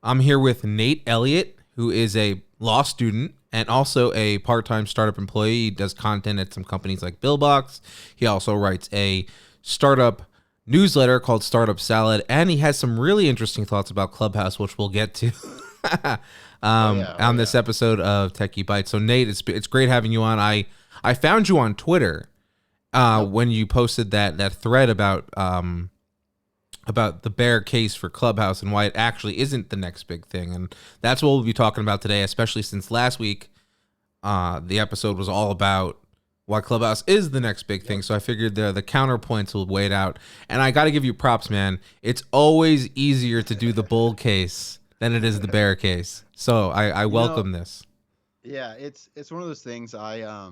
I'm here with Nate Elliott, who is a law student and also a part-time startup employee. He does content at some companies like Billbox. He also writes a startup newsletter called Startup Salad, and he has some really interesting thoughts about Clubhouse, which we'll get to on this episode of Techie Bites. So Nate, it's great having you on. I found you on Twitter when you posted that thread about the bear case for Clubhouse and why it actually isn't the next big thing. And that's what we'll be talking about today, especially since last week the episode was all about why Clubhouse is the next big thing. So I figured the counterpoints will weigh it out. And I got to give you props, man. It's always easier to do the bull case than it is the bear case. So I welcome this. Yeah, it's one of those things. I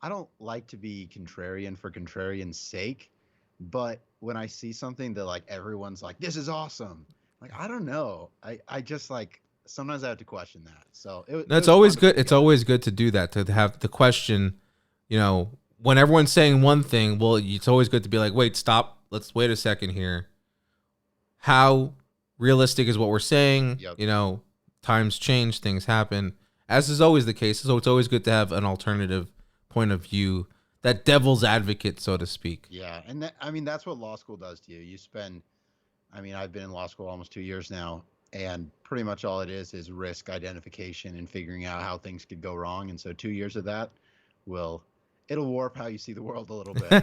don't like to be contrarian for contrarian's sake, but when I see something that like everyone's like, this is awesome, like I don't know, I just like sometimes I have to question that. So it's always good. It's always good to do that, to have the question. You know, when everyone's saying one thing, well, it's always good to be like, wait, stop. Let's wait a second here. How realistic is what we're saying? Yep. You know, times change, things happen, as is always the case. So it's always good to have an alternative point of view, that devil's advocate, so to speak. Yeah. And that's what law school does to you. You spend, I've been in law school almost 2 years now, and pretty much all it is risk identification and figuring out how things could go wrong. And so 2 years of that it'll warp how you see the world a little bit.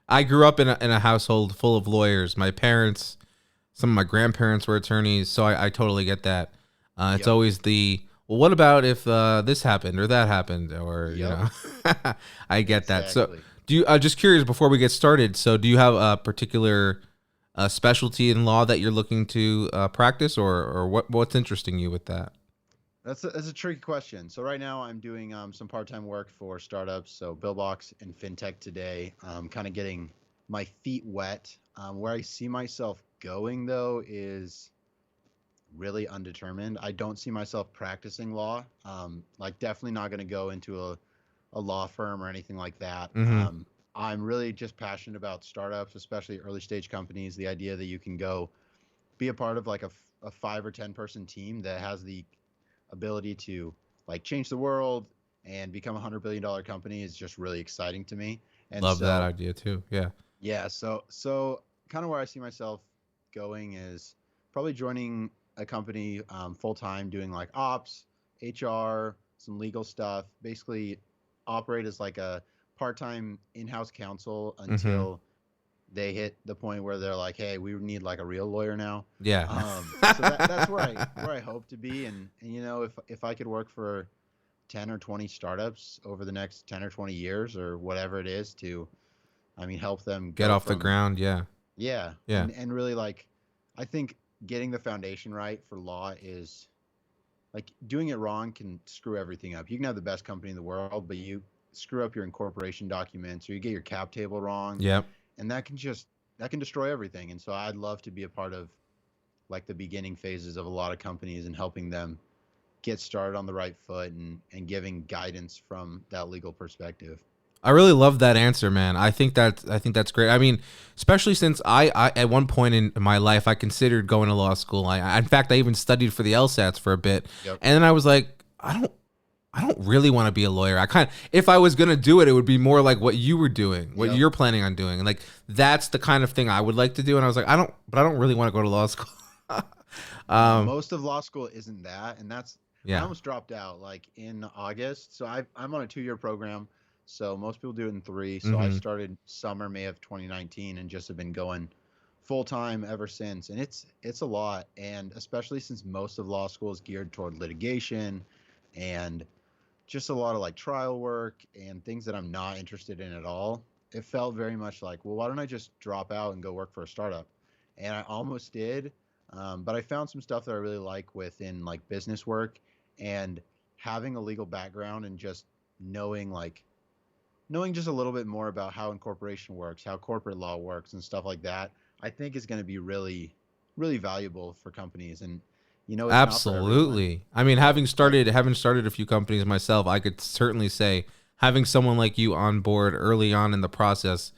I grew up in a household full of lawyers. My parents, some of my grandparents were attorneys, so I totally get that. It's always well, what about if this happened or that happened, or you know, I get that. So do you? Just curious before we get started. So do you have a particular specialty in law that you're looking to practice, or what's interesting you with that? That's a tricky question. So right now I'm doing some part-time work for startups, so Billbox and FinTech today. Kind of getting my feet wet. Where I see myself going though is really undetermined. I don't see myself practicing law. Like definitely not going to go into a law firm or anything like that. Mm-hmm. I'm really just passionate about startups, especially early stage companies. The idea that you can go be a part of like a 5 or 10 person team that has the ability to like change the world and become $100 billion company is just really exciting to me. And love that idea too. Yeah. So kind of where I see myself going is probably joining a company full time, doing like ops, HR, some legal stuff, basically operate as like a part-time in-house counsel until they hit the point where they're like, hey, we need like a real lawyer now. Yeah. So that's where I hope to be. And you know, if I could work for 10 or 20 startups over the next 10 or 20 years or whatever it is to, help them get off the ground. Yeah. Yeah. And really like, I think getting the foundation right for law is like doing it wrong can screw everything up. You can have the best company in the world, but you screw up your incorporation documents or you get your cap table wrong. Yep. And that can destroy everything. And so I'd love to be a part of like the beginning phases of a lot of companies and helping them get started on the right foot and giving guidance from that legal perspective. I really love that answer, man. I think that's great. I mean, especially since I at one point in my life I considered going to law school. In fact, I even studied for the LSATs for a bit. Yep. And then I was like, I don't really want to be a lawyer. If I was going to do it, it would be more like what you were doing, what you're planning on doing. And like, that's the kind of thing I would like to do. And I was like, I don't really want to go to law school. Most of law school isn't that. And I almost dropped out like in August. So I'm on a 2-year program. So most people do it in 3. So I started May of 2019 and just have been going full time ever since. And it's a lot. And especially since most of law school is geared toward litigation and just a lot of like trial work and things that I'm not interested in at all. It felt very much like, well, why don't I just drop out and go work for a startup? And I almost did. But I found some stuff that I really like within like business work and having a legal background and just knowing just a little bit more about how incorporation works, how corporate law works and stuff like that, I think is going to be really, really valuable for companies. And you know, absolutely. I mean, having started a few companies myself, I could certainly say having someone like you on board early on in the process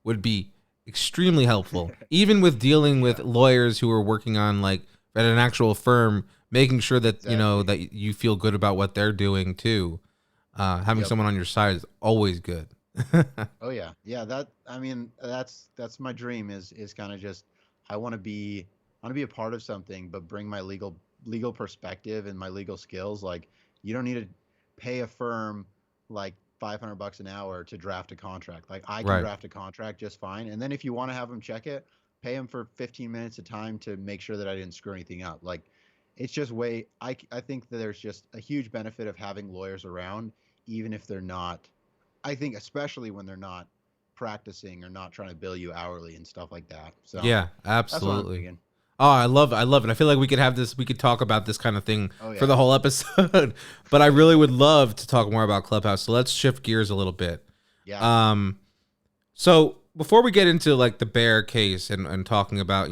would be extremely helpful, even with dealing with lawyers who are working on like at an actual firm, making sure that Exactly. that you feel good about what they're doing too. Having someone on your side is always good. Oh yeah. Yeah, I mean, that's my dream is kind of just I want to be a part of something, but bring my legal perspective and my legal skills. Like, you don't need to pay a firm like $500 an hour to draft a contract. Like, I can Right. draft a contract just fine. And then if you want to have them check it, pay them for 15 minutes of time to make sure that I didn't screw anything up. Like, it's just I think that there's just a huge benefit of having lawyers around, even if they're not, I think especially when they're not practicing or not trying to bill you hourly and stuff like that. So Yeah, that's what I'm absolutely. thinking. Oh, I love it. I feel like we could talk about this kind of thing Oh for yeah. the whole episode. But I really would love to talk more about Clubhouse. So let's shift gears a little bit. Yeah. Um, so before we get into like the bear case and talking about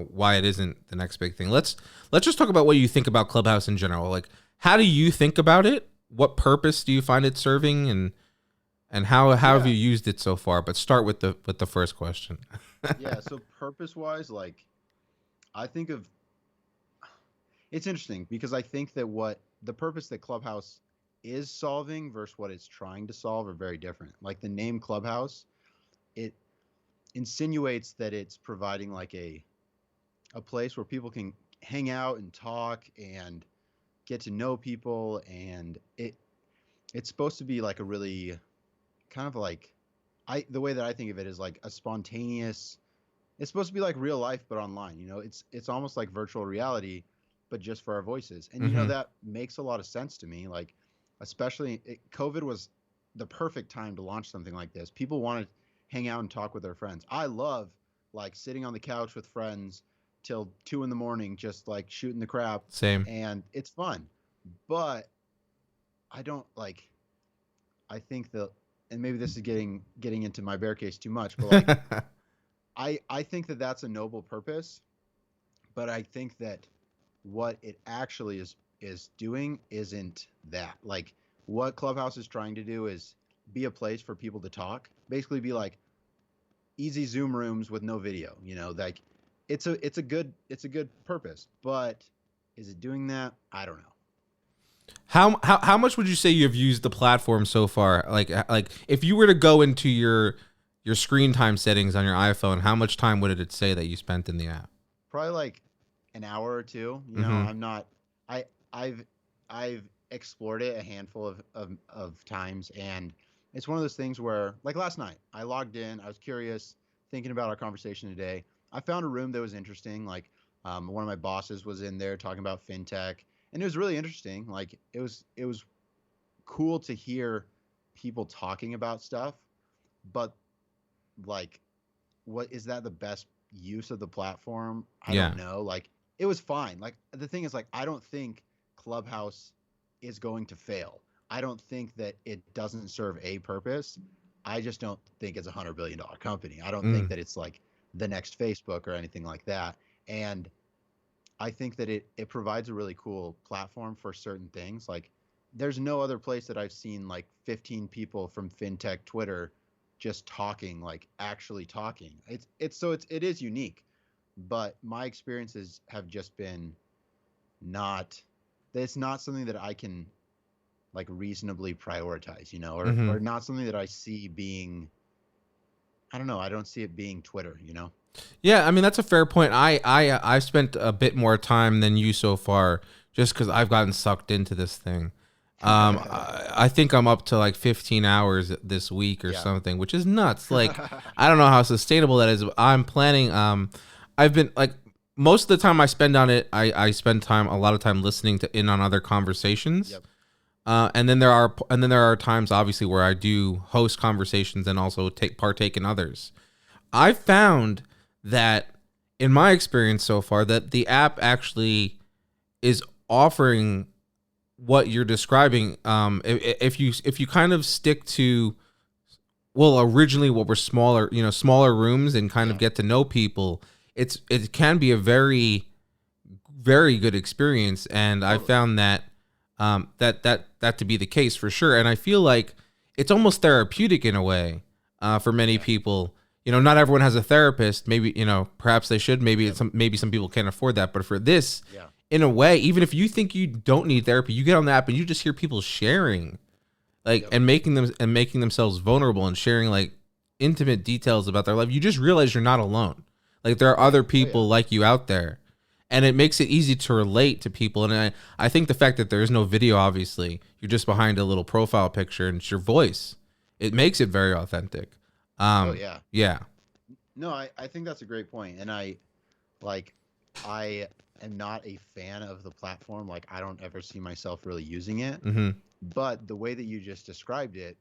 why it isn't the next big thing, let's just talk about what you think about Clubhouse in general. Like, how do you think about it? What purpose do you find it serving, and how have Yeah. you used it so far? But start with the first question. Yeah. So purpose wise, like, I think of it's interesting because I think that what the purpose that Clubhouse is solving versus what it's trying to solve are very different. Like, the name Clubhouse, it insinuates that it's providing like a place where people can hang out and talk and get to know people, and it's supposed to be like a really kind of like, I the way that I think of it is like a spontaneous, it's supposed to be like real life but online. It's almost like virtual reality but just for our voices. And Mm-hmm. that makes a lot of sense to me. Like, especially COVID was the perfect time to launch something like this. People want to hang out and talk with their friends. I love like sitting on the couch with friends till 2 in the morning, just like shooting the crap, Same. and it's fun. But I don't like, I think that, and maybe this is getting into my bear case too much, but like, I think that that's a noble purpose, but I think that what it actually is doing isn't that. Like, what Clubhouse is trying to do is be a place for people to talk, basically be like easy Zoom rooms with no video. Like, it's a good purpose, but is it doing that? I don't know. How much would you say you've used the platform so far? Like if you were to go into your screen time settings on your iPhone, how much time would it say that you spent in the app? Probably like an hour or two. Mm-hmm. I'm not. I I've explored it a handful of times, and it's one of those things where, like, last night, I logged in. I was curious, thinking about our conversation today. I found a room that was interesting. Like, one of my bosses was in there talking about fintech, and it was really interesting. Like, it was cool to hear people talking about stuff, but like, what is that the best use of the platform? I Yeah. don't know. Like, it was fine. Like, the thing is, like, I don't think Clubhouse is going to fail. I don't think that it doesn't serve a purpose. I just don't think it's $100 billion company. I don't think Mm. that it's like the next Facebook or anything like that. And I think that it provides a really cool platform for certain things. Like, there's no other place that I've seen like 15 people from fintech Twitter just talking, like actually talking. It is unique, but my experiences have just been not, it's not something that I can like reasonably prioritize, Mm-hmm. or not something that I see being, I don't know, I don't see it being Twitter. Yeah, I mean that's a fair point. I've spent a bit more time than you so far, just because I've gotten sucked into this thing. I think I'm up to like 15 hours this week or Yeah. something, which is nuts. Like, I don't know how sustainable that is. But I'm planning. I've been like most of the time I spend on it. I spend a lot of time listening to in on other conversations. Yep. And then there are times obviously where I do host conversations and also partake in others. I found that in my experience so far that the app actually is offering what you're describing. If you kind of stick to, well, originally what were smaller rooms and kind of Yeah. get to know people, it can be a very very good experience, and I Totally. found that to be the case for sure. And I feel like it's almost therapeutic in a way for many Yeah. people. not everyone has a therapist. Maybe, perhaps they should. Maybe maybe some people can't afford that. But for this, in a way, even if you think you don't need therapy, you get on the app and you just hear people sharing, like, and making themselves vulnerable and sharing like intimate details about their life. You just realize you're not alone. Like, there are other people like you out there, and it makes it easy to relate to people. And I think the fact that there is no video, obviously, you're just behind a little profile picture and it's your voice. It makes it very authentic. Yeah. No, I think that's a great point. And I am not a fan of the platform. Like, I don't ever see myself really using it. Mm-hmm. But the way that you just described it,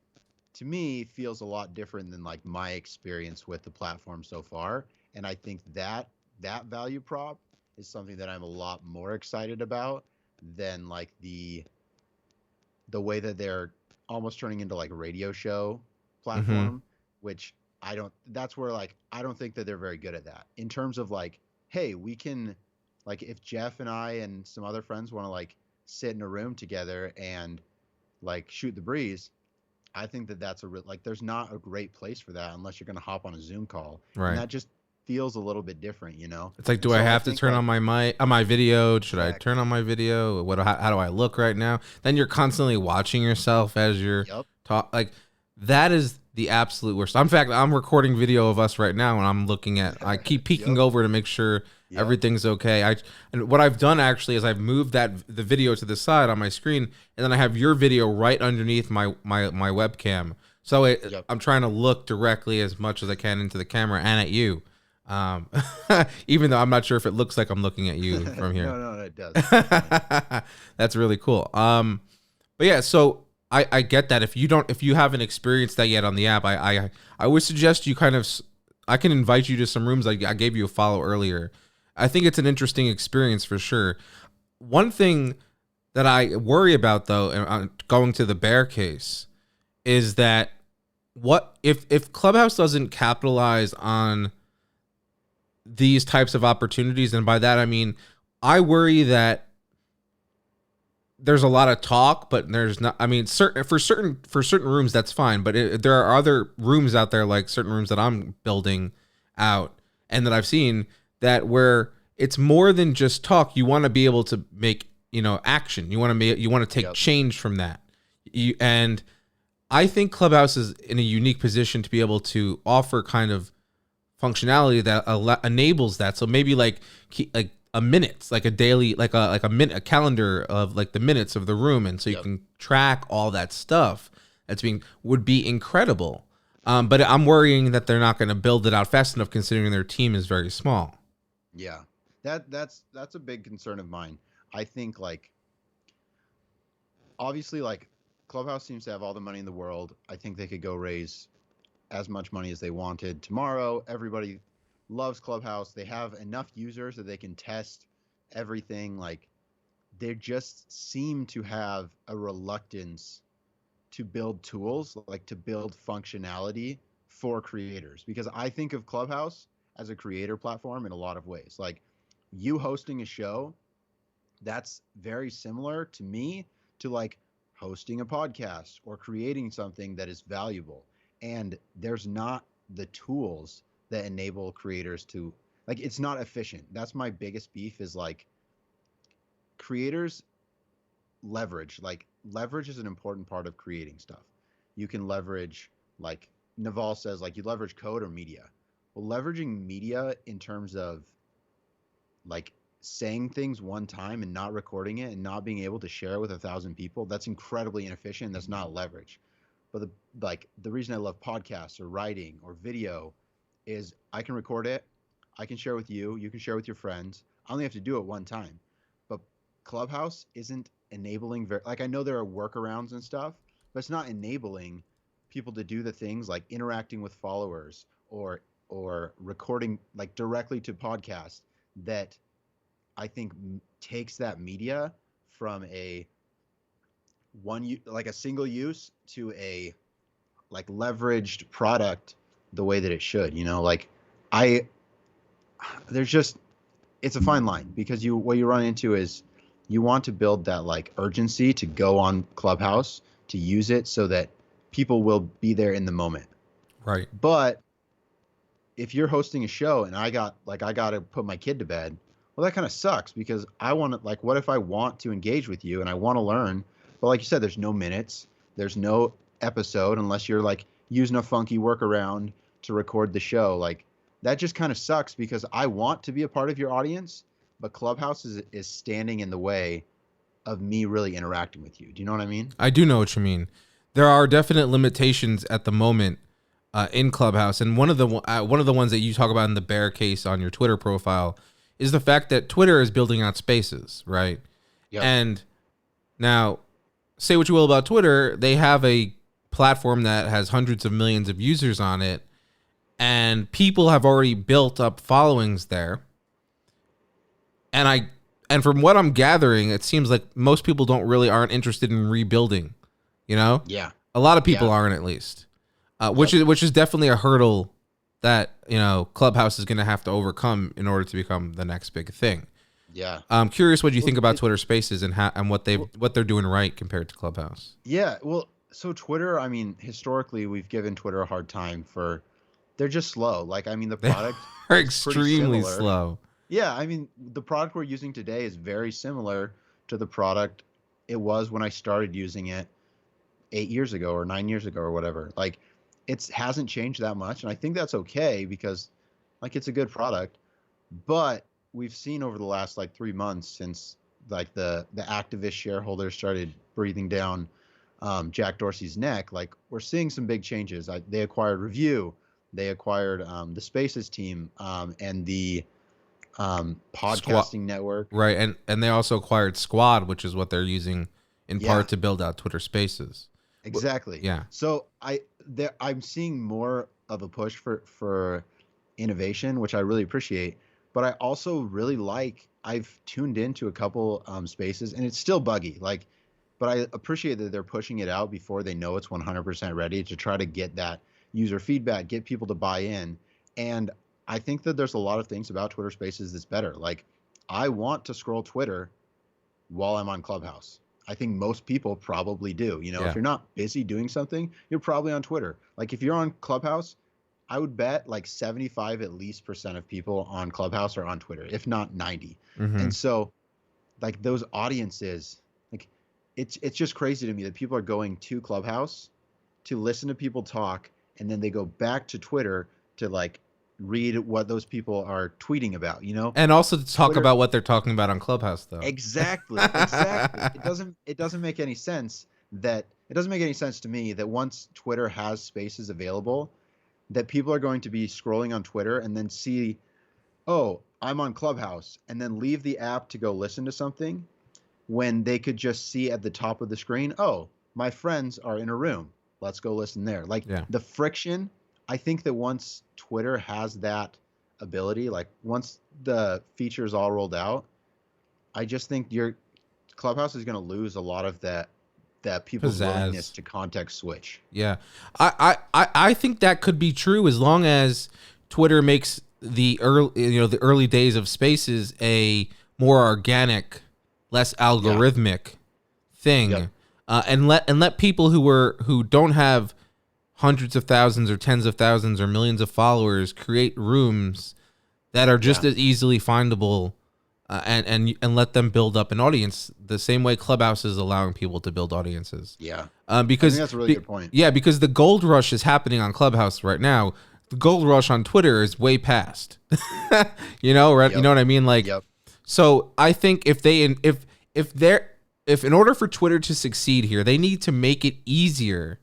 to me, feels a lot different than like my experience with the platform so far. And I think that value prop is something that I'm a lot more excited about than like the way that they're almost turning into like a radio show platform, which that's where like I don't think that they're very good at that in terms of like, hey, we can, like, if Jeff and I and some other friends want to like sit in a room together and like shoot the breeze, I think that that's like there's not a great place for that unless you're going to hop on a Zoom call. Right. And that just feels a little bit different, It's like, do I have to turn on my video? Should I turn on my video? How do I look right now? Then you're constantly watching yourself as you're talk. Like, that is the absolute worst. In fact, I'm recording video of us right now, and I'm looking at. I keep peeking over to make sure everything's okay. And what I've done actually is I've moved the video to the side on my screen, and then I have your video right underneath my webcam. So I'm trying to look directly as much as I can into the camera and at you. Even though I'm not sure if it looks like I'm looking at you from here. No, it does. That's really cool. But yeah, so I get that if you haven't experienced that yet on the app, I would suggest you I can invite you to some rooms. I gave you a follow earlier. I think it's an interesting experience for sure. One thing that I worry about, though, going to the bear case, is that what if Clubhouse doesn't capitalize on these types of opportunities, and by that I mean I worry that there's a lot of talk, but there's not. I mean, for certain rooms that's fine, but there are other rooms out there, like certain rooms that I'm building out and that I've seen, that where it's more than just talk. You want to be able to make action. You want to take change from that. And I think Clubhouse is in a unique position to be able to offer kind of functionality that enables that. So maybe like a minutes, like a daily, like a calendar of like the minutes of the room, and so you can track all that stuff. Would be incredible. But I'm worrying that they're not going to build it out fast enough, considering their team is very small. Yeah, that's a big concern of mine. I think, like, obviously, like, Clubhouse seems to have all the money in the world. I think they could go raise as much money as they wanted tomorrow. Everybody loves Clubhouse. They have enough users that they can test everything. Like, they just seem to have a reluctance to build tools, like to build functionality for creators. Because I think of Clubhouse as a creator platform in a lot of ways. Like, you hosting a show, that's very similar to me to like hosting a podcast or creating something that is valuable. And there's not the tools that enable creators to, like, it's not efficient. That's my biggest beef, is like creators leverage. Like, leverage is an important part of creating stuff. You can leverage, like Naval says, like, you leverage code or media. Well, leveraging media in terms of like saying things one time and not recording it and not being able to share it with 1,000 people, that's incredibly inefficient. That's not leverage. But the reason I love podcasts or writing or video is I can record it, I can share with you, you can share with your friends. I only have to do it one time. But Clubhouse isn't enabling like, I know there are workarounds and stuff, but it's not enabling people to do the things like interacting with followers or recording like directly to podcasts that I think takes that media from a single use to a like leveraged product the way that it should. Like, it's a fine line, because what you run into is you want to build that like urgency to go on Clubhouse, to use it so that people will be there in the moment. Right. But if you're hosting a show and I got to put my kid to bed, well, that kind of sucks because I want to, like, what if I want to engage with you and I want to learn, but like you said, there's no minutes, there's no episode unless you're like using a funky workaround to record the show. Like that just kind of sucks because I want to be a part of your audience, but Clubhouse is standing in the way of me really interacting with you. Do you know what I mean? I do know what you mean. There are definite limitations at the moment in Clubhouse, and one of the ones that you talk about in the bear case on your Twitter profile is the fact that Twitter is building out Spaces, right? Yeah. And now, say what you will about Twitter, they have a platform that has hundreds of millions of users on it, and people have already built up followings there. And from what I'm gathering, it seems like most people aren't interested in rebuilding. You know? Yeah. A lot of people aren't, at least. Which is definitely a hurdle that, you know, Clubhouse is going to have to overcome in order to become the next big thing. Yeah. I'm curious what you think about Twitter Spaces and what they're doing right compared to Clubhouse. Yeah, well, so Twitter, I mean, historically we've given Twitter a hard time for they're just slow. Like, I mean, the product are is pretty extremely similar. slow. Yeah, I mean, the product we're using today is very similar to the product it was when I started using it 8 years ago or 9 years ago or whatever. Like, it hasn't changed that much, and I think that's okay because, like, it's a good product. But we've seen over the last like 3 months since like the activist shareholders started breathing down Jack Dorsey's neck, like we're seeing some big changes. They acquired Review, they acquired the Spaces team, and the podcasting network. Right, and they also acquired Squad, which is what they're using in part to build out Twitter Spaces. Exactly. Yeah. So I'm seeing more of a push for innovation, which I really appreciate. But I also really I've tuned into a couple spaces, and it's still buggy. Like, but I appreciate that they're pushing it out before they know it's 100% ready to try to get that user feedback, get people to buy in. And I think that there's a lot of things about Twitter Spaces that's better. Like, I want to scroll Twitter while I'm on Clubhouse. I think most people probably do. You know, if you're not busy doing something, you're probably on Twitter. Like, if you're on Clubhouse, I would bet like 75 at least % of people on Clubhouse are on Twitter, if not 90. Mm-hmm. And so, like, those audiences, like, it's just crazy to me that people are going to Clubhouse to listen to people talk, and then they go back to Twitter to like read what those people are tweeting about, you know? And also to talk about what they're talking about on Clubhouse, though. Exactly. It doesn't make any sense to me that once Twitter has spaces available, that people are going to be scrolling on Twitter and then see, oh, I'm on Clubhouse, and then leave the app to go listen to something when they could just see at the top of the screen, oh, my friends are in a room. Let's go listen there. Like, the friction, I think that once Twitter has that ability, like once the features all rolled out, I just think your Clubhouse is going to lose a lot of that people's willingness to context switch. Yeah. I think that could be true as long as Twitter makes the early days of Spaces a more organic, less algorithmic thing. And let people who don't have hundreds of thousands or tens of thousands or millions of followers create rooms that are just as easily findable, and let them build up an audience the same way Clubhouse is allowing people to build audiences. Yeah. Because I think that's a really good point. Yeah, because the gold rush is happening on Clubhouse right now. The gold rush on Twitter is way past. You know, right? You know what I mean? Like, so I think if in order for Twitter to succeed here, they need to make it easier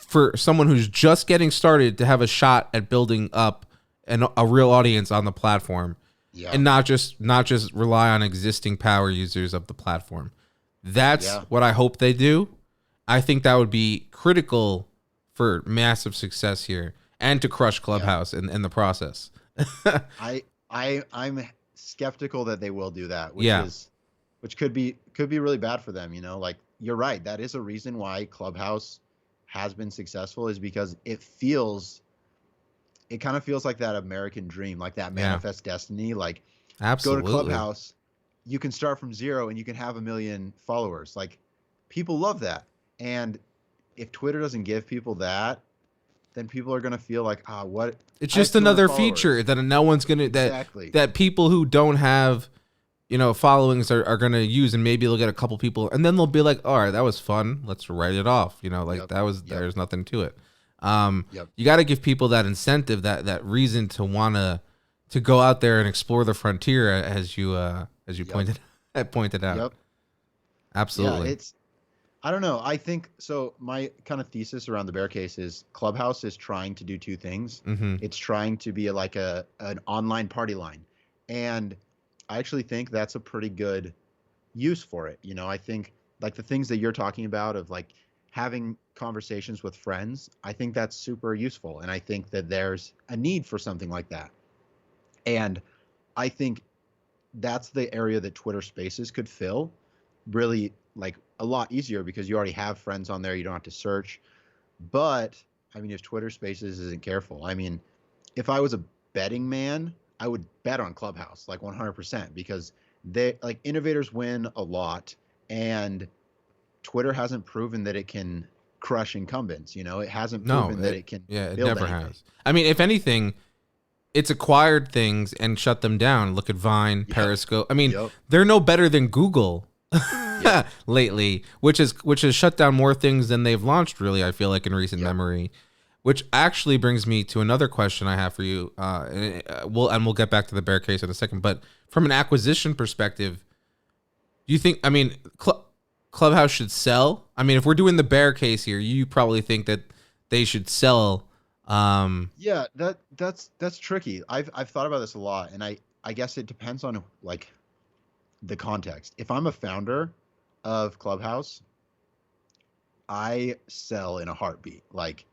for someone who's just getting started to have a shot at building up a real audience on the platform, and not just rely on existing power users of the platform. That's what I hope they do. I think that would be critical for massive success here and to crush Clubhouse in the process. I'm skeptical that they will do that, which could be really bad for them. You know, like, you're right. That is a reason why Clubhouse has been successful, is because it kind of feels like that American dream, like that manifest destiny. Like, absolutely. Go to Clubhouse, you can start from zero and you can have 1 million followers. Like, people love that. And if Twitter doesn't give people that, then people are gonna feel like, what? It's just another feature that no one's gonna that people who don't have, followings are gonna use, and maybe they'll get a couple people, and then they'll be like, all right, that was fun, let's write it off. There's nothing to it. You got to give people that incentive, that reason to wanna to go out there and explore the frontier, as you pointed out. Yep. Absolutely. Yeah, I don't know. I think so. My kind of thesis around the bear case is Clubhouse is trying to do two things. Mm-hmm. It's trying to be like an online party line, and I actually think that's a pretty good use for it. I think like the things that you're talking about of like having conversations with friends, I think that's super useful, and I think that there's a need for something like that. And I think that's the area that Twitter Spaces could fill really like a lot easier, because you already have friends on there. You don't have to search. But I mean, if Twitter Spaces isn't careful, I mean, if I was a betting man, I would bet on Clubhouse like 100%, because they like innovators win a lot, and Twitter hasn't proven that it can crush incumbents. It hasn't proven that it can. Yeah, it build never anything. has. I mean, if anything, it's acquired things and shut them down. Look at Vine, Periscope. I mean, they're no better than Google lately, which has shut down more things than they've launched, really, I feel like, in recent memory. Which actually brings me to another question I have for you. We'll get back to the bear case in a second. But from an acquisition perspective, do you think, I mean, Clubhouse should sell? I mean, if we're doing the bear case here, you probably think that they should sell. Yeah, that's tricky. I've thought about this a lot, and I guess it depends on like the context. If I'm a founder of Clubhouse, I sell in a heartbeat. Like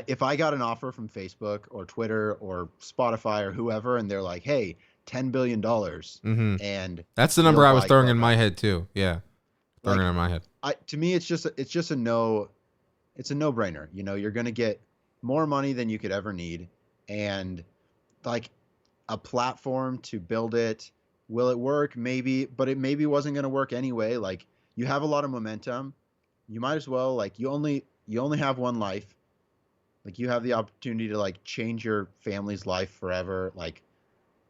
if I got an offer from Facebook or Twitter or Spotify or whoever, and they're like, hey, $10 billion. Mm-hmm. And that's the number I was throwing in my head too. Yeah. Throwing it in my head. To me, it's just a no, it's a no-brainer. You're going to get more money than you could ever need. And like a platform to build it, will it work? Maybe, but it maybe wasn't going to work anyway. Like you have a lot of momentum. You might as well, like you only have one life. Like you have the opportunity to like change your family's life forever. Like,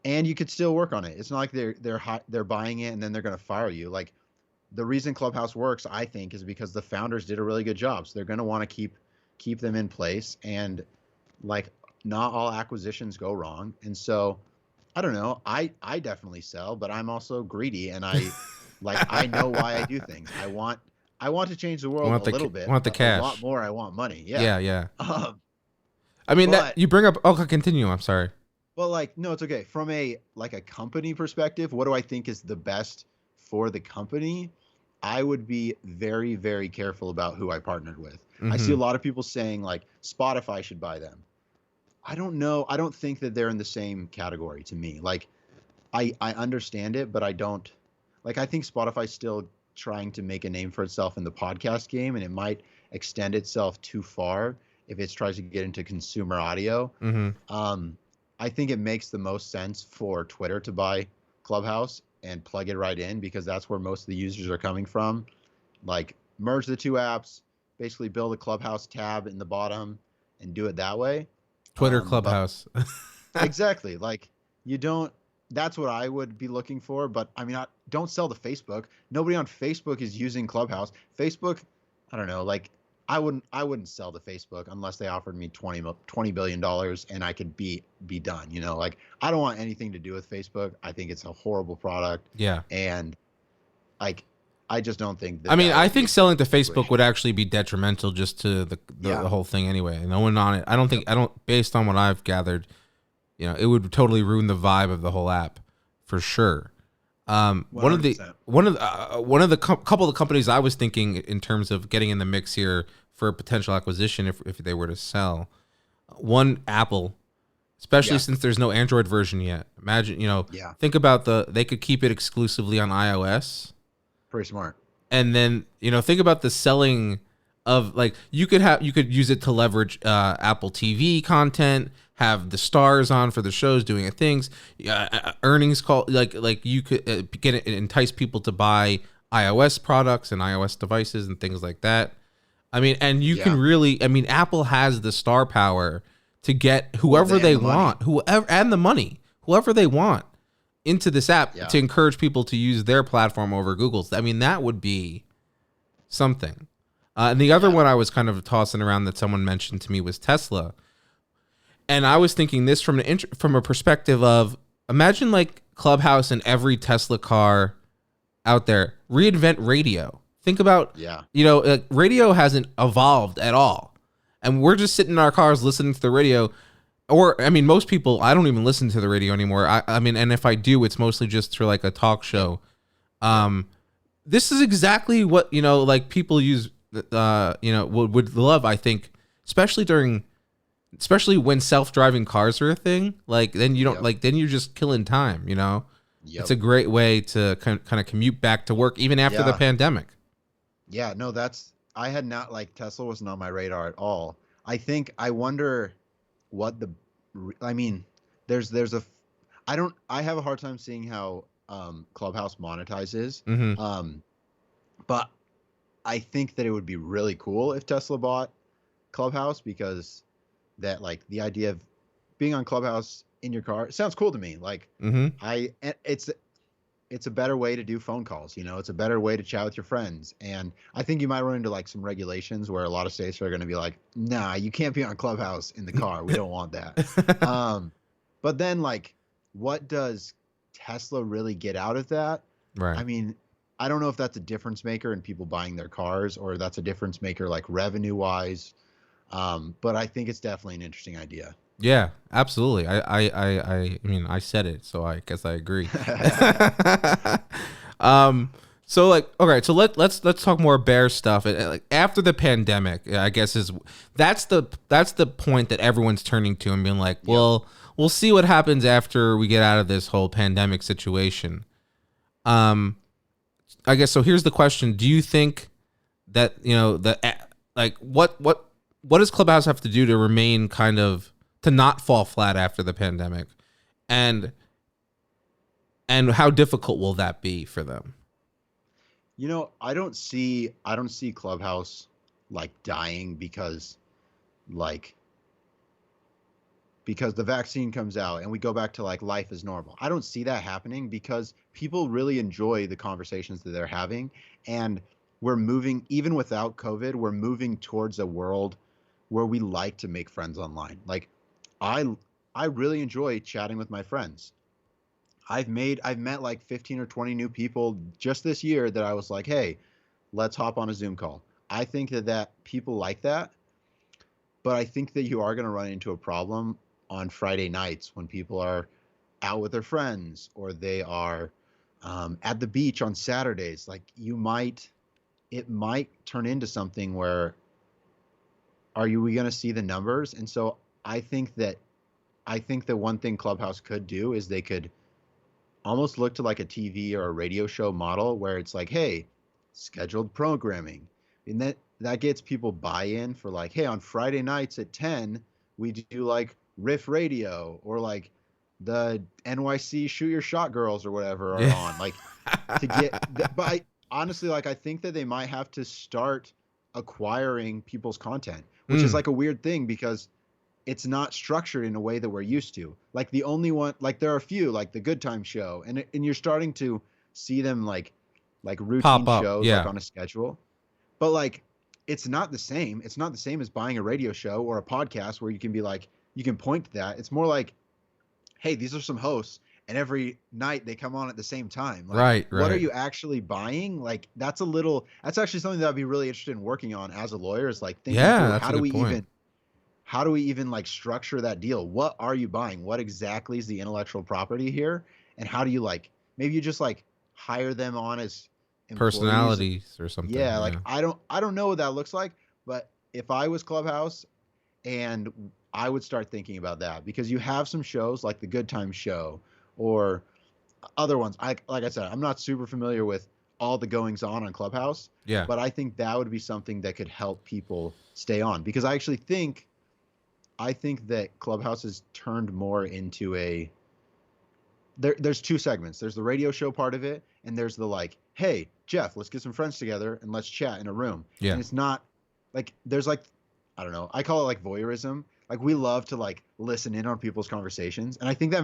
and you could still work on it. It's not like they're buying it and then they're going to fire you. Like the reason Clubhouse works, I think, is because the founders did a really good job. So they're going to want to keep them in place, and like not all acquisitions go wrong. And so I don't know. I definitely sell, but I'm also greedy, and I know why I do things. I want to change the world a little bit. Want the cash. A lot more. I want money. Yeah. Yeah. I mean, that you bring up. Okay, continue. I'm sorry. Well, like, no, it's okay. From a company perspective, what do I think is the best for the company? I would be very, very careful about who I partnered with. Mm-hmm. I see a lot of people saying like Spotify should buy them. I don't know. I don't think that they're in the same category to me. Like, I understand it, but I don't. Like, I think Spotify's still trying to make a name for itself in the podcast game, and it might extend itself too far if it tries to get into consumer audio. Mm-hmm. I think it makes the most sense for Twitter to buy Clubhouse and plug it right in, because that's where most of the users are coming from. Like, merge the two apps, basically build a Clubhouse tab in the bottom and do it that way. Twitter Clubhouse. Exactly. Like, that's what I would be looking for. But I mean, don't sell to Facebook. Nobody on Facebook is using Clubhouse. Facebook, I don't know, like I wouldn't sell to Facebook unless they offered me $20 billion and I could be done. Like I don't want anything to do with Facebook. I think it's a horrible product. Yeah. And like, I just don't think that. I mean, I think selling to Facebook would actually be detrimental just to the whole thing anyway. No one on it. I don't, based on what I've gathered, it would totally ruin the vibe of the whole app for sure. One of the couple of companies I was thinking in terms of getting in the mix here for a potential acquisition if they were to sell, one, Apple, especially since there's no Android version yet. Imagine, think about they could keep it exclusively on iOS. Pretty smart. And then, think about the selling of, like, you could use it to leverage Apple TV content, have the stars on for the shows doing things, earnings call, like you could entice people to buy iOS products and iOS devices and things like that. I mean, and you can really, I mean, Apple has the star power to get whoever they want, whoever, and the money, whoever they want into this app to encourage people to use their platform over Google's. I mean, that would be something. And the other one I was kind of tossing around that someone mentioned to me was Tesla. And I was thinking this from a perspective of, imagine like Clubhouse and every Tesla car out there reinvent radio. Think about, radio hasn't evolved at all. And we're just sitting in our cars listening to the radio. Or, I mean, most people, I don't even listen to the radio anymore. I mean, and if I do, it's mostly just for like a talk show. This is exactly what, like people use, would love, I think, especially when self-driving cars are a thing. Like, then you don't, then you're just killing time, It's a great way to kind of commute back to work even after the pandemic. Yeah, no, I had not, Tesla wasn't on my radar at all. I wonder what I have a hard time seeing how Clubhouse monetizes. Mm-hmm. But I think that it would be really cool if Tesla bought Clubhouse, because that the idea of being on Clubhouse in your car, it sounds cool to me. It's a better way to do phone calls. It's a better way to chat with your friends. And I think you might run into some regulations where a lot of states are going to be like, nah, you can't be on Clubhouse in the car. We don't want that. But then what does Tesla really get out of that? Right. I mean, I don't know if that's a difference maker in people buying their cars, or that's a difference maker revenue wise. But I think it's definitely an interesting idea. Yeah, absolutely. I mean, I said it, so I guess I agree. So okay, so let's talk more bear stuff. After the pandemic, I guess that's the point that everyone's turning to and being like, well, we'll see what happens after we get out of this whole pandemic situation. I guess so. Here's the question: do you think that what does Clubhouse have to do to remain to not fall flat after the pandemic, and how difficult will that be for them? I don't see Clubhouse dying because the vaccine comes out and we go back to life is normal. I don't see that happening, because people really enjoy the conversations that they're having, and we're moving, even without COVID, we're moving towards a world where we like to make friends online. I really enjoy chatting with my friends. I've met 15 or 20 new people just this year that I was like, hey, let's hop on a Zoom call. I think that people like that, but I think that you are going to run into a problem on Friday nights when people are out with their friends, or they are at the beach on Saturdays. It might turn into something where we going to see the numbers? And so I think that one thing Clubhouse could do is they could almost look to a TV or a radio show model, where it's hey, scheduled programming. And that gets people buy-in for hey, on Friday nights at 10, we do Riff Radio, or the NYC Shoot Your Shot Girls or whatever are on. To get, but honestly, I think that they might have to start acquiring people's content, which is a weird thing, because it's not structured in a way that we're used to. The only one, there are a few, the Good Time Show, and you're starting to see them routine shows on a schedule, but it's not the same. It's not the same as buying a radio show or a podcast where you can be you can point to that. It's more hey, these are some hosts, and every night they come on at the same time. Right. What are you actually buying? That's actually something that I'd be really interested in working on as a lawyer, is thinking through, how do we even structure that deal? What are you buying? What exactly is the intellectual property here? And how do you maybe you just hire them on as employees? Personalities or something. Yeah, I don't know what that looks like, but if I was Clubhouse, and I would start thinking about that, because you have some shows like the Good Time Show or other ones. Like I said, I'm not super familiar with all the goings on Clubhouse. Yeah. But I think that would be something that could help people stay on, because I actually think that Clubhouse has turned more into there's two segments. There's the radio show part of it, and there's the hey, Jeff, let's get some friends together and let's chat in a room. Yeah. And it's not like there's like, I don't know, I call it like voyeurism. Like we love to like listen in on people's conversations, and I think that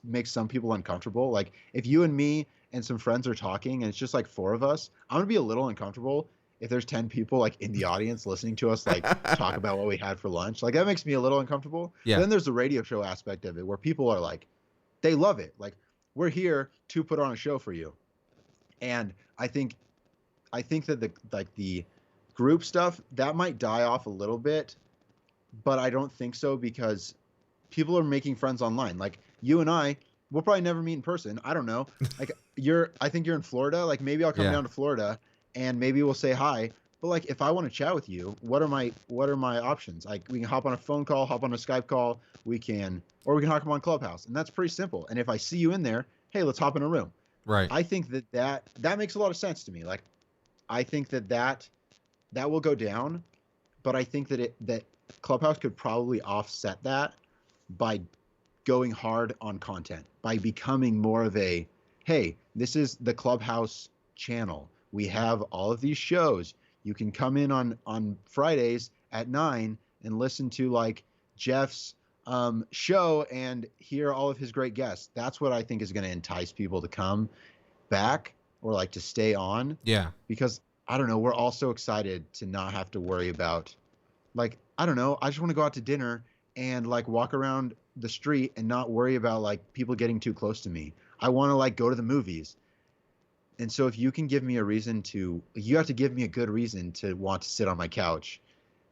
makes some people uncomfortable. Like if you and me and some friends are talking and it's just like four of us, I'm gonna be a little uncomfortable if there's 10 people like in the audience listening to us like talk about what we had for lunch. Like that makes me a little uncomfortable. Yeah. But then there's the radio show aspect of it where people are like, they love it. Like we're here to put on a show for you. And I think that the group stuff that might die off a little bit, but I don't think so because people are making friends online. Like you and I, we'll probably never meet in person. I don't know. Like I think you're in Florida. Like maybe I'll come down to Florida and maybe we'll say hi. But like if I want to chat with you, what are my options? Like we can hop on a phone call, hop on a Skype call, or we can hop on Clubhouse, and that's pretty simple. And if I see you in there, hey, let's hop in a room. Right. I think that makes a lot of sense to me. Like I think that will go down, but I think that Clubhouse could probably offset that by going hard on content, by becoming more of a, hey, this is the Clubhouse channel. We have all of these shows. You can come in on Fridays at 9 and listen to like Jeff's show and hear all of his great guests. That's what I think is going to entice people to come back or like to stay on. Yeah. Because I don't know, we're all so excited to not have to worry about, like, I don't know, I just want to go out to dinner and like walk around the street and not worry about like people getting too close to me. I want to like go to the movies. And so if you can give me a reason to, you have to give me a good reason to want to sit on my couch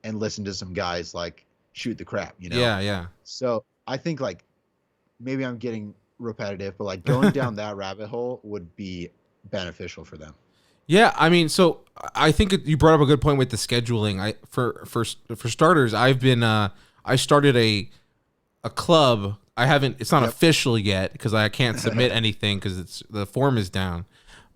and listen to some guys like shoot the crap, you know? Yeah, yeah. So I think like maybe I'm getting repetitive, but like going down that rabbit hole would be beneficial for them. Yeah, I mean, so I think you brought up a good point with the scheduling. For starters, I've been I started a club. I haven't. It's not official yet because I can't submit anything because the form is down.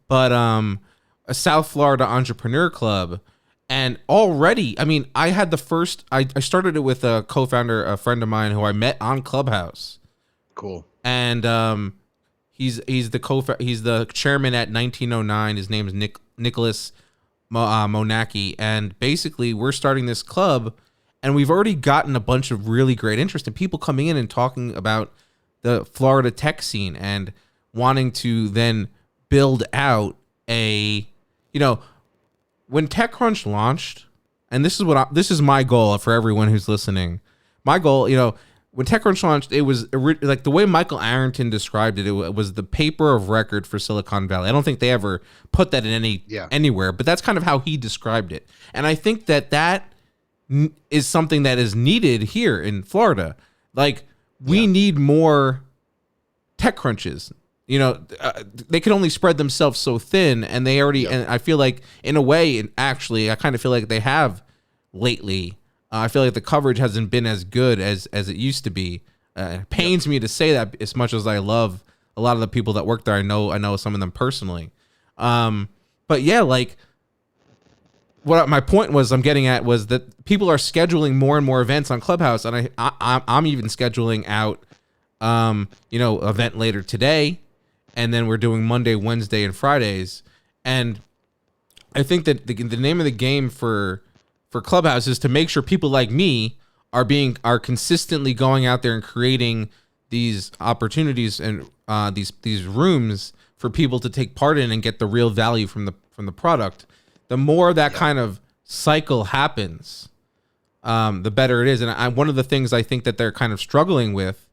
But a South Florida entrepreneur club, and already, I mean, I had the first. I started it with a co-founder, a friend of mine who I met on Clubhouse. Cool. And he's the chairman at 1909. His name is Nicholas Monacki, and basically we're starting this club, and we've already gotten a bunch of really great interest in people coming in and talking about the Florida tech scene and wanting to then build out a, you know, when TechCrunch launched, and this is my goal for everyone who's listening. My goal, you know, when TechCrunch launched, it was like the way Michael Arrington described it. It was the paper of record for Silicon Valley. I don't think they ever put that in anywhere, but that's kind of how he described it. And I think that is something that is needed here in Florida. Like we need more TechCrunches. You know, they can only spread themselves so thin, and they already. And I feel like, in a way, and actually, I kind of feel like they have lately. I feel like the coverage hasn't been as good as it used to be. It pains me to say that, as much as I love a lot of the people that work there. I know some of them personally. But yeah, like what my point was, I'm getting at was that people are scheduling more and more events on Clubhouse, and I'm even scheduling out, event later today. And then we're doing Monday, Wednesday, and Fridays. And I think that the name of the game for Clubhouse is to make sure people like me are consistently going out there and creating these opportunities and these rooms for people to take part in and get the real value from the product. The more that kind of cycle happens, the better it is. And one of the things I think that they're kind of struggling with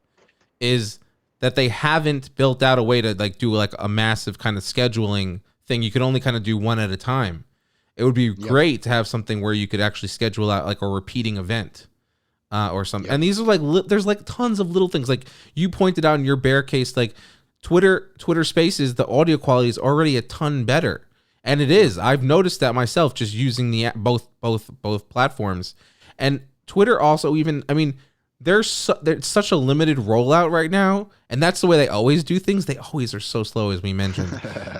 is that they haven't built out a way to like do like a massive kind of scheduling thing. You can only kind of do one at a time. It would be great to have something where you could actually schedule out like a repeating event or something. And these are like, there's like tons of little things. Like you pointed out in your bear case, like Twitter Spaces, the audio quality is already a ton better. And it is. I've noticed that myself just using the both platforms. And Twitter also there's such a limited rollout right now, and that's the way they always do things. They always are so slow, as we mentioned.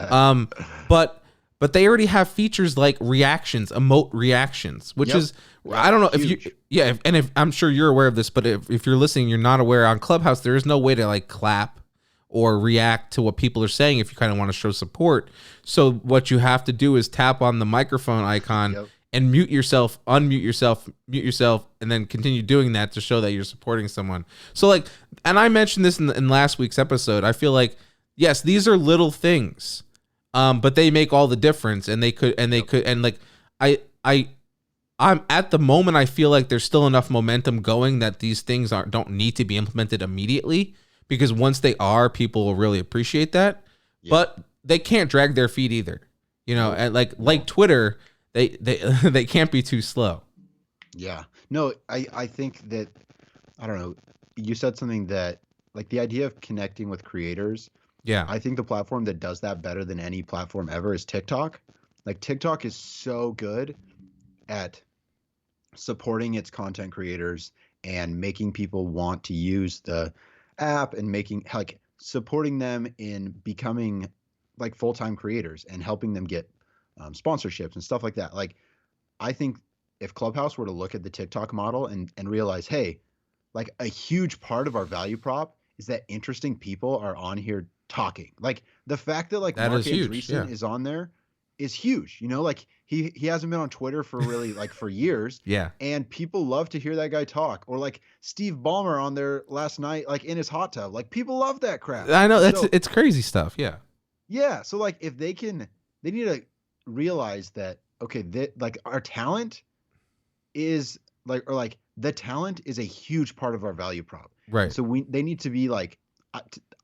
But they already have features like reactions, emote reactions, which is I don't know huge. If I'm sure you're aware of this, but if you're listening, you're not aware. On Clubhouse, there is no way to like clap or react to what people are saying if you kind of want to show support. So what you have to do is tap on the microphone icon and mute yourself, unmute yourself, mute yourself, and then continue doing that to show that you're supporting someone. So like, and I mentioned this in last week's episode. I feel like, yes, these are little things, but they make all the difference. And like, I'm at the moment, I feel like there's still enough momentum going that these things don't need to be implemented immediately, because once they are, people will really appreciate that. Yeah. But they can't drag their feet either, and like Twitter, they can't be too slow. Yeah. No, I think that, I don't know, you said something that, like, the idea of connecting with creators. Yeah. I think the platform that does that better than any platform ever is TikTok. Like, TikTok is so good at supporting its content creators and making people want to use the app, and supporting them in becoming like full-time creators and helping them get sponsorships and stuff like that. Like, I think if Clubhouse were to look at the TikTok model and realize, hey, like, a huge part of our value prop is that interesting people are on here talking. Like, the fact that like Mark Andreessen is on there is huge. Like, he hasn't been on Twitter for really like for years. Yeah. And people love to hear that guy talk. Or like Steve Ballmer on there last night, like in his hot tub. Like, people love that crap. I know, it's crazy stuff. Yeah. Yeah. So like, if they need to realize that, okay, like our talent is like, or like the talent is a huge part of our value prop. Right. So they need to be like,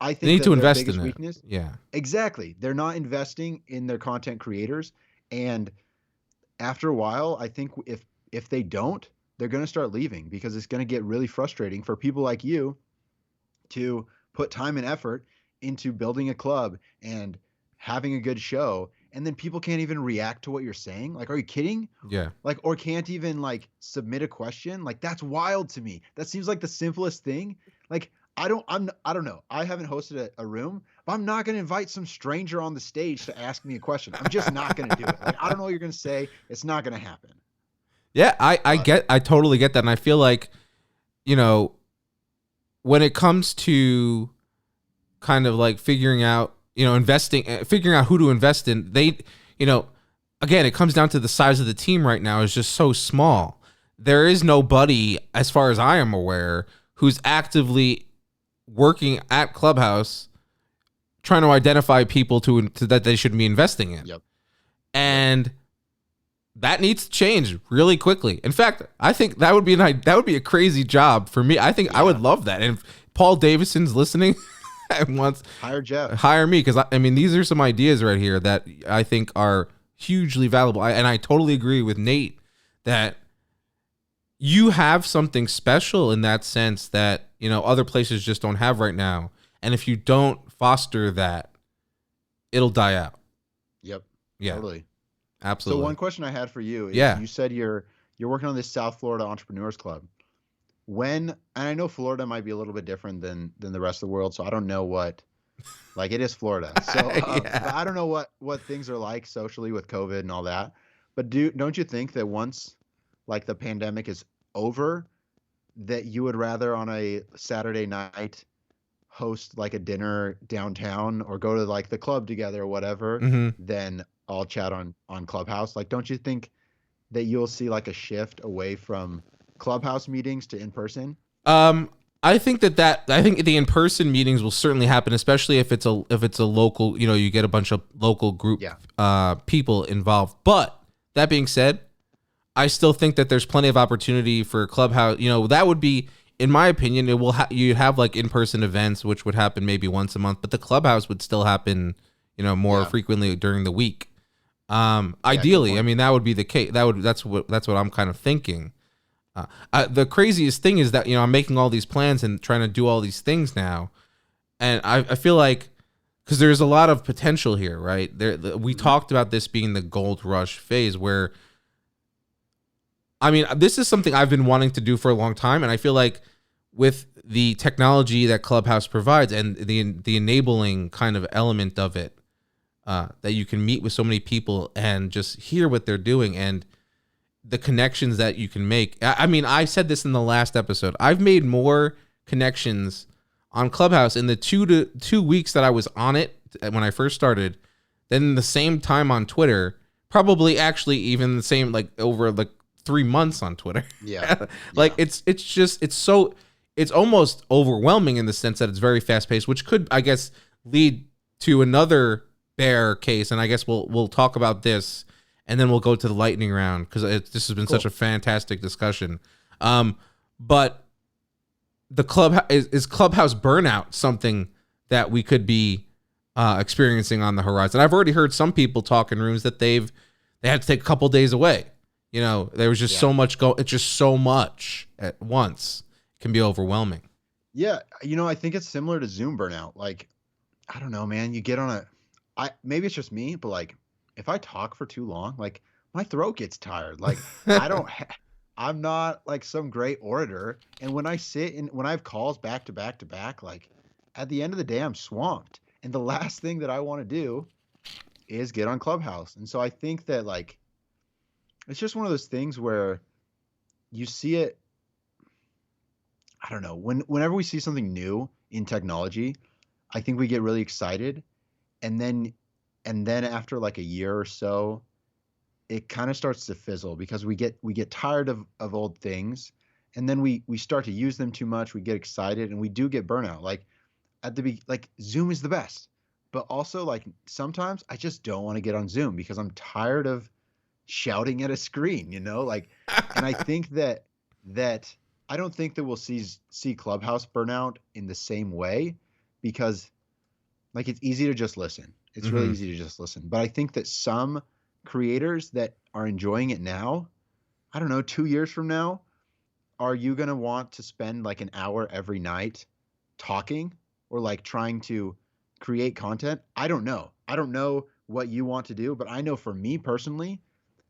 I think they need to invest in weakness, it. Yeah, exactly. They're not investing in their content creators. And after a while, I think if they don't, they're going to start leaving, because it's going to get really frustrating for people like you to put time and effort into building a club and having a good show, and then people can't even react to what you're saying. Like, are you kidding? Yeah. Like, or can't even like submit a question. Like, that's wild to me. That seems like the simplest thing. Like, I don't know. I haven't hosted a room, but I'm not going to invite some stranger on the stage to ask me a question. I'm just not going to do it. Like, I don't know what you're going to say. It's not going to happen. Yeah, I totally get that. And I feel like, when it comes to kind of like figuring out, figuring out who to invest in, again, it comes down to the size of the team right now is just so small. There is nobody, as far as I am aware, who's actively working at Clubhouse trying to identify people to that they should be investing in. Yep. And that needs to change really quickly. In fact, I think that would be a crazy job for me. I think I would love that. And if Paul Davidson's listening and wants, hire me, because I mean, these are some ideas right here that I think are hugely valuable. And I totally agree with Nate that you have something special in that sense that, other places just don't have right now. And if you don't foster that, it'll die out. Yep. Yeah. Totally. Absolutely. So one question I had for you is, you said you're working on this South Florida Entrepreneurs Club. And I know Florida might be a little bit different than the rest of the world, so I don't know what, like, it is Florida. So I don't know what things are like socially with COVID and all that. But don't you think that once like the pandemic is over, that you would rather on a Saturday night host like a dinner downtown or go to like the club together or whatever, than all chat on Clubhouse? Like, don't you think that you'll see like a shift away from Clubhouse meetings to in person? I think the in-person meetings will certainly happen, especially if it's a local, you get a bunch of local group people involved. But that being said, I still think that there's plenty of opportunity for Clubhouse. That would be, in my opinion, you'd have like in-person events, which would happen maybe once a month, but the Clubhouse would still happen, more frequently during the week. Ideally, I mean, that would be the case. That's what I'm kind of thinking. The craziest thing is that, I'm making all these plans and trying to do all these things now. And I feel like, because there's a lot of potential here, right? We talked about this being the gold rush phase where, I mean, this is something I've been wanting to do for a long time. And I feel like with the technology that Clubhouse provides and the enabling kind of element of it, that you can meet with so many people and just hear what they're doing and the connections that you can make. I mean, I said this in the last episode. I've made more connections on Clubhouse in the 2 weeks that I was on it when I first started than the same time on Twitter probably actually even the same, like over like 3 months on Twitter. Yeah. Like it's almost overwhelming in the sense that it's very fast paced, which could, I guess, lead to another bear case. And I guess we'll talk about this and then we'll go to the lightning round because this has been such a fantastic discussion. But the is Clubhouse burnout something that we could be experiencing on the horizon? I've already heard some people talk in rooms that they had to take a couple days away. You know, there was just so much it's just so much at once. It can be overwhelming. Yeah, you know, I think it's similar to Zoom burnout. Like, I don't know, man. You get on maybe it's just me, but like, if I talk for too long, like my throat gets tired. Like, I'm not like some great orator. And when I have calls back to back to back, like at the end of the day, I'm swamped. And the last thing that I want to do is get on Clubhouse. And so I think that like, it's just one of those things where you see it. I don't know. Whenever we see something new in technology, I think we get really excited. And then after like a year or so, it kind of starts to fizzle because we get tired of old things, and then we start to use them too much. We get excited and we do get burnout. Like like Zoom is the best, but also like sometimes I just don't want to get on Zoom because I'm tired of shouting at a screen, you know, like, and I think that I don't think that we'll see Clubhouse burnout in the same way because like it's easy to just listen. It's really easy to just listen. But I think that some creators that are enjoying it now, I don't know, 2 years from now, are you going to want to spend like an hour every night talking or like trying to create content? I don't know. I don't know what you want to do, but I know for me personally,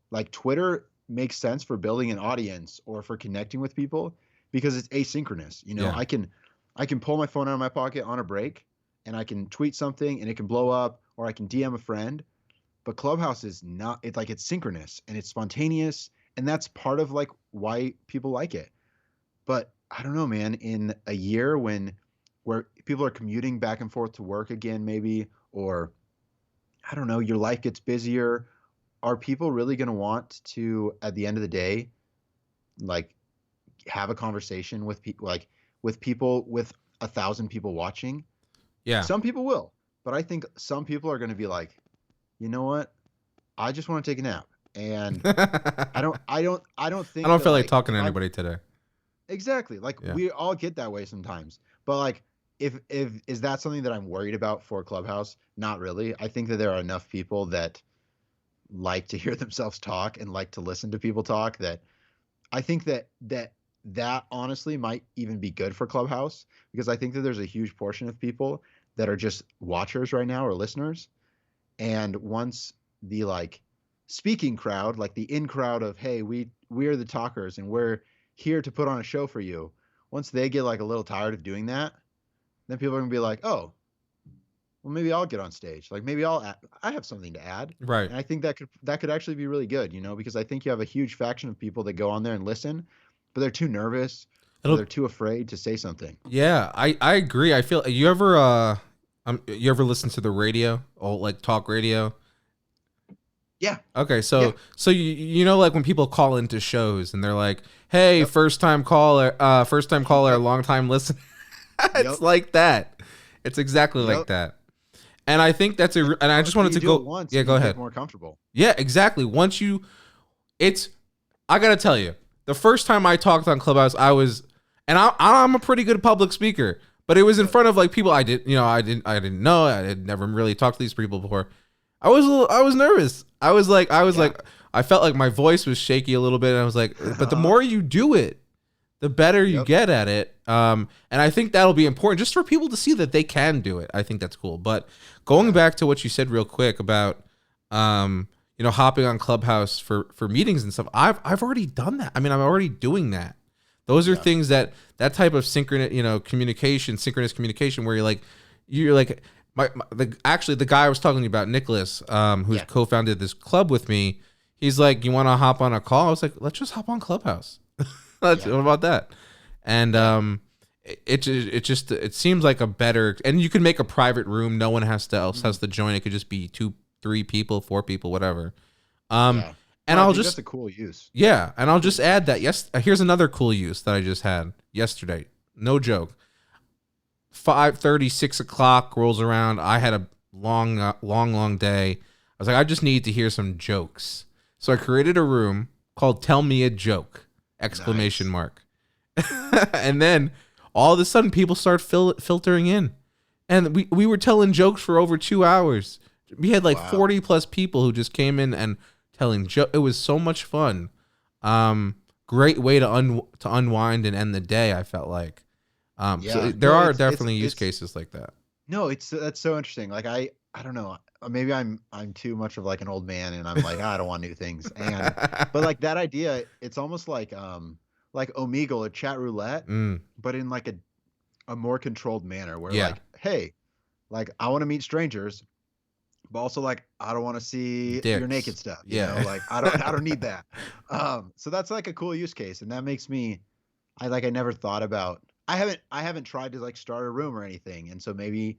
like Twitter makes sense for building an audience or for connecting with people because it's asynchronous. You know, I can pull my phone out of my pocket on a break and I can tweet something and it can blow up, or I can DM a friend. But Clubhouse is not, it's like it's synchronous and it's spontaneous, and that's part of like why people like it. But I don't know, man, in a year where people are commuting back and forth to work again, maybe, or I don't know, your life gets busier, are people really going to want to, at the end of the day, like have a conversation with people, like with 1,000 people watching? Yeah. Some people will, but I think some people are going to be like, you know what? I just want to take a nap. And I don't think I don't feel like like talking to anybody today. Exactly. Like we all get that way sometimes. But like if is that something that I'm worried about for Clubhouse? Not really. I think that there are enough people that like to hear themselves talk and like to listen to people talk that I think that honestly might even be good for Clubhouse, because I think that there's a huge portion of people that are just watchers right now or listeners. And once the like speaking crowd, like the in crowd of, hey, we're the talkers and we're here to put on a show for you, once they get like a little tired of doing that, then people are gonna be like, oh, well, maybe I'll get on stage. Like maybe I have something to add. Right. And I think that could actually be really good, you know, because I think you have a huge faction of people that go on there and listen, but they're too nervous or they're too afraid to say something. Yeah, I agree. I feel you ever listen to the radio or like talk radio? Yeah. Okay, so you know, like when people call into shows and they're like, "Hey, first time caller, long time listener." It's like that. It's exactly like that. And I think that's and I just wanted to go. Once, yeah, go ahead. More comfortable. Yeah, exactly. I gotta tell you, the first time I talked on Clubhouse, I'm a pretty good public speaker, but it was in front of like people I didn't know. I had never really talked to these people before. I was nervous. I felt like my voice was shaky a little bit, and I was like, but the more you do it, the better you get at it. And I think that'll be important just for people to see that they can do it. I think that's cool. But going back to what you said real quick about, hopping on Clubhouse for meetings and stuff, I've already done that. I mean, I'm already doing that. Those are things that type of synchronous communication where you're like the guy I was talking to you about, Nicholas, who's co-founded this club with me. He's like, you want to hop on a call? I was like, let's just hop on Clubhouse. What about that? And it seems like a better, and you can make a private room. No one else has to join. It could just be 2, 3 people, 4 people, whatever. Yeah. And I I'll think just that's a cool use. Yeah, and I'll just add that here's another cool use that I just had yesterday. No joke. 5:30, 6 o'clock rolls around. I had a long day. I was like, I just need to hear some jokes. So I created a room called "Tell Me a Joke!" exclamation Nice. mark. And then all of a sudden, people start filtering in, and we were telling jokes for over 2 hours. We had like 40 plus people who just came in and telling jokes. It was so much fun. Great way to unwind and end the day. I felt like. So there are definitely use cases like that. No, that's so interesting. Like I don't know. Maybe I'm too much of like an old man, and I'm like, I don't want new things. But like that idea, it's almost like Omegle or chat roulette, but in like a more controlled manner, where like, hey, like I want to meet strangers, but also like I don't want to see your naked stuff. You know, like I don't need that. So that's like a cool use case, and that makes me, I never thought about. I haven't tried to like start a room or anything, and so maybe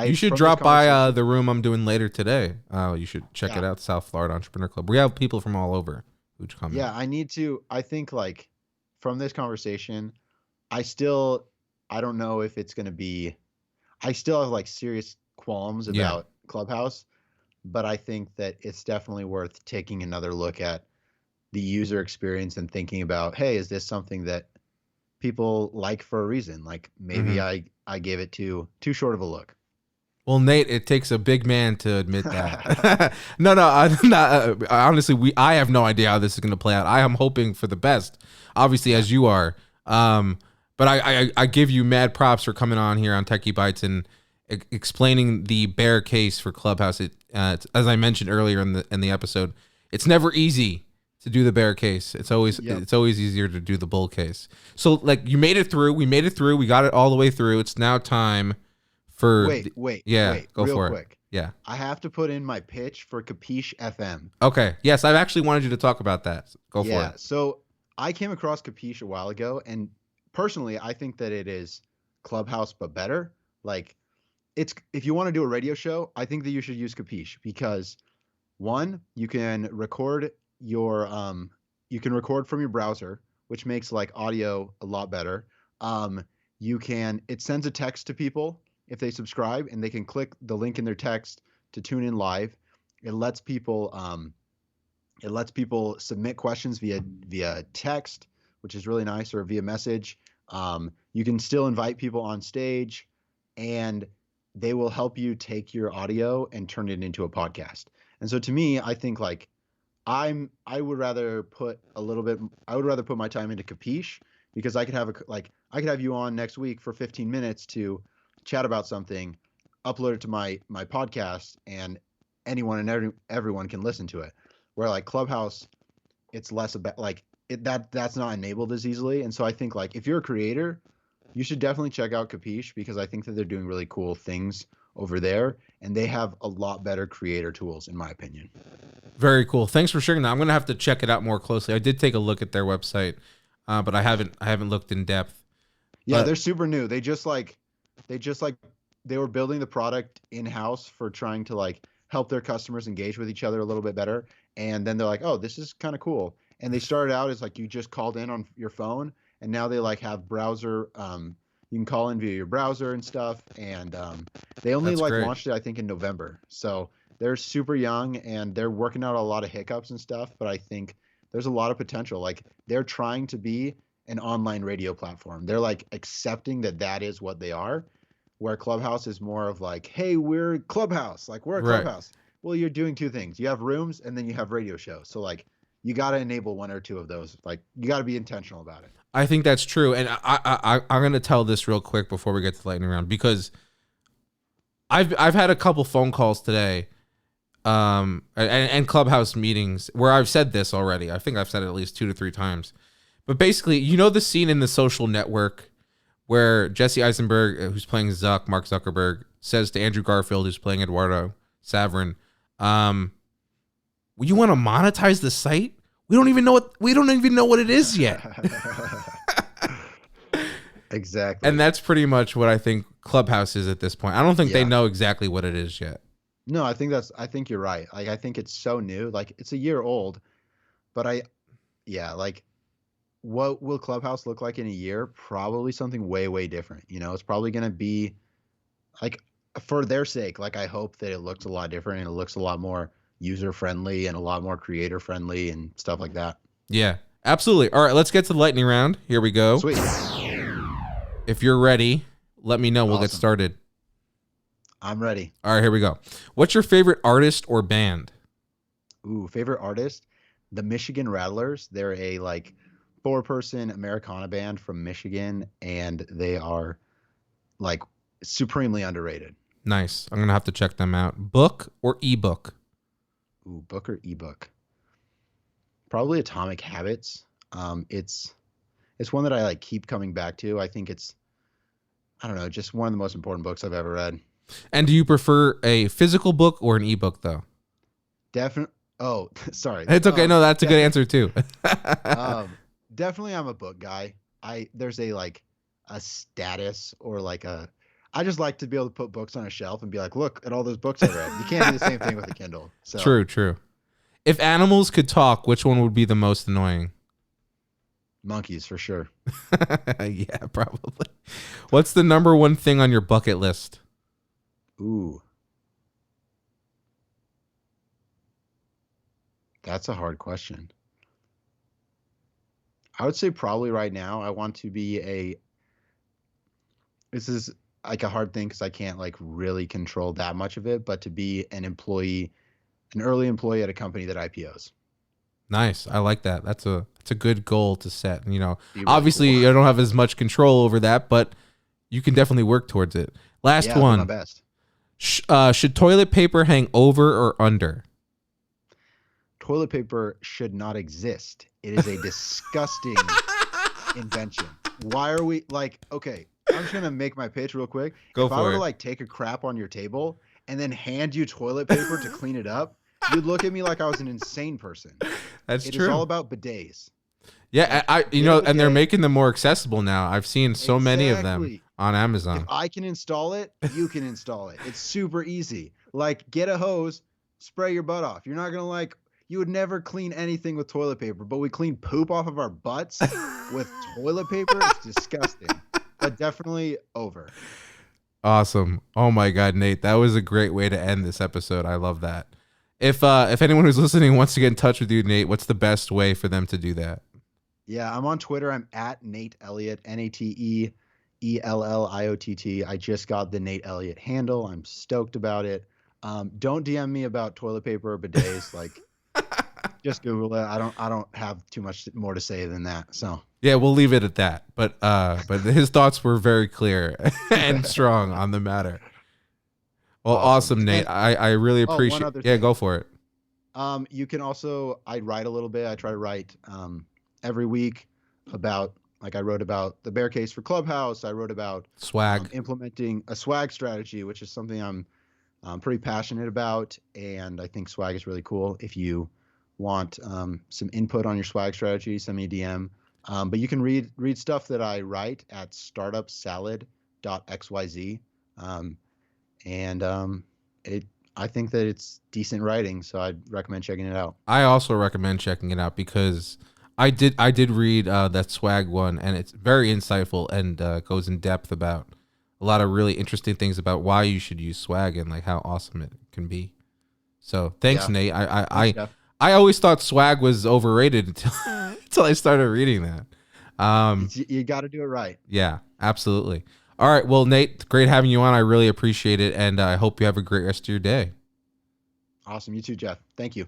you should drop by the room I'm doing later today. You should check it out, South Florida Entrepreneur Club. We have people from all over who come in. I need to. I think like from this conversation, I don't know if it's going to be. I still have like serious qualms about Clubhouse, but I think that it's definitely worth taking another look at the user experience and thinking about, hey, is this something that people like for a reason? Like maybe I gave it too short of a look. Well, Nate, it takes a big man to admit that. No, I'm not. Honestly, I have no idea how this is going to play out. I am hoping for the best, obviously, as you are. But I give you mad props for coming on here on Techie Bites and explaining the bear case for Clubhouse. As I mentioned earlier in the episode, it's never easy to do the bear case. It's always easier to do the bull case. So like you made it through. We made it through. We got it all the way through. It's now time for wait. Go real for quick. it. Yeah. I have to put in my pitch for Capiche FM. Okay. Yes, I've actually wanted you to talk about that. Go for it. Yeah. So I came across Capiche a while ago, and personally, I think that it is Clubhouse but better. Like if you want to do a radio show, I think that you should use Capiche because one, you can record from your browser, which makes like audio a lot better. It sends a text to people if they subscribe, and they can click the link in their text to tune in live. It lets people submit questions via text, which is really nice, or via message. You can still invite people on stage, and they will help you take your audio and turn it into a podcast. And so to me, I think like I would rather put my time into Capiche, because I could have you on next week for 15 minutes to chat about something, upload it to my podcast, and anyone and everyone can listen to it. Where like Clubhouse, it's less about like that's not enabled as easily. And so I think like if you're a creator, you should definitely check out Capiche, because I think that they're doing really cool things over there, and they have a lot better creator tools, in my opinion. Very cool. Thanks for sharing that. I'm gonna have to check it out more closely. I did take a look at their website, but I haven't looked in depth. Yeah, they're super new. They were building the product in-house for trying to like help their customers engage with each other a little bit better. And then they're like, oh, this is kind of cool. And they started out as like you just called in on your phone, and now they like have browser. You can call in via your browser and stuff. And they only launched it, I think, in November. So they're super young, and they're working out a lot of hiccups and stuff. But I think there's a lot of potential. Like they're trying to be an online radio platform. They're like accepting that is what they are, where Clubhouse is more of like, hey, we're Clubhouse. Like we're a Clubhouse. Well, you're doing two things. You have rooms, and then you have radio shows. So like you got to enable one or two of those. Like you got to be intentional about it. I think that's true. And I'm going to tell this real quick before we get to lightning round, because I've had a couple phone calls today and Clubhouse meetings where I've said this already. I think I've said it at least 2 to 3 times. But basically, you know the scene in The Social Network where Jesse Eisenberg, who's playing Mark Zuckerberg, says to Andrew Garfield, who's playing Eduardo Saverin, you want to monetize the site? We don't even know what it is yet. Exactly. And that's pretty much what I think Clubhouse is at this point. I don't think they know exactly what it is yet. No, I think you're right. Like, I think it's so new. Like, it's a year old, but yeah, like, what will Clubhouse look like in a year? Probably something way, way different. It's probably going to be like, for their sake, like, I hope that it looks a lot different and it looks a lot more user friendly and a lot more creator friendly and stuff like that. Yeah, absolutely. All right, let's get to the lightning round. Here we go. Sweet. If you're ready, let me know. We'll get Awesome. started. I'm ready. All right, here we go. What's your favorite artist or band? Ooh, favorite artist? The Michigan Rattlers. They're a like 4-person Americana band from Michigan, and they are like supremely underrated. Nice. I'm going to have to check them out. Book or ebook? Ooh, book or ebook? Probably Atomic Habits. It's one that I like keep coming back to. I think it's, I don't know, just one of the most important books I've ever read. And do you prefer a physical book or an ebook, though? Definitely. Oh, sorry. It's okay. No, that's a good answer too. Definitely, I'm a book guy. There's a status or I just like to be able to put books on a shelf and be like, look at all those books I read. You can't do the same thing with a Kindle. So. True. If animals could talk, which one would be the most annoying? Monkeys, for sure. Yeah, probably. What's the number one thing on your bucket list? Ooh. That's a hard question. I would say probably right now I want to be this is like a hard thing because I can't like really control that much of it, but to be an early employee at a company that IPOs. Nice. I like that. That's a good goal to set. Really obviously cool. you don't have as much control over that, but you can definitely work towards it. Last one. My best. Should toilet paper hang over or under? Toilet paper should not exist. It is a disgusting invention. Why are we okay, I'm just going to make my pitch real quick. Go if for I were it. to take a crap on your table and then hand you toilet paper to clean it up, you'd look at me like I was an insane person. That's true. It is all about bidets. Yeah, and they're making them more accessible now. I've seen so many of them on Amazon. If I can install it, you can install it. It's super easy. Like, get a hose, spray your butt off. You're not going to you would never clean anything with toilet paper, but we clean poop off of our butts with toilet paper. It's disgusting, but definitely over. Awesome. Oh my God, Nate, that was a great way to end this episode. I love that. If anyone who's listening wants to get in touch with you, Nate, what's the best way for them to do that? Yeah, I'm on Twitter. I'm at Nate Elliott, NateElliott. I just got the Nate Elliott handle. I'm stoked about it. Don't DM me about toilet paper or bidets. Just Google it. I don't have too much more to say than that. So yeah, we'll leave it at that. But his thoughts were very clear and strong on the matter. Well, awesome, Nate. I really appreciate. Yeah, go for it. You can also, I write a little bit. I try to write every week about, I wrote about the bear case for Clubhouse. I wrote about swag, implementing a swag strategy, which is something I'm pretty passionate about, and I think swag is really cool. If you want some input on your swag strategy, send me a DM. But you can read stuff that I write at startupsalad.xyz. I think that it's decent writing, so I'd recommend checking it out. I also recommend checking it out because I did read that swag one, and it's very insightful and goes in depth about a lot of really interesting things about why you should use swag and how awesome it can be. So thanks, Nate. I always thought swag was overrated until I started reading that. You got to do it right. Yeah, absolutely. All right. Well, Nate, great having you on. I really appreciate it. And I hope you have a great rest of your day. Awesome. You too, Jeff. Thank you.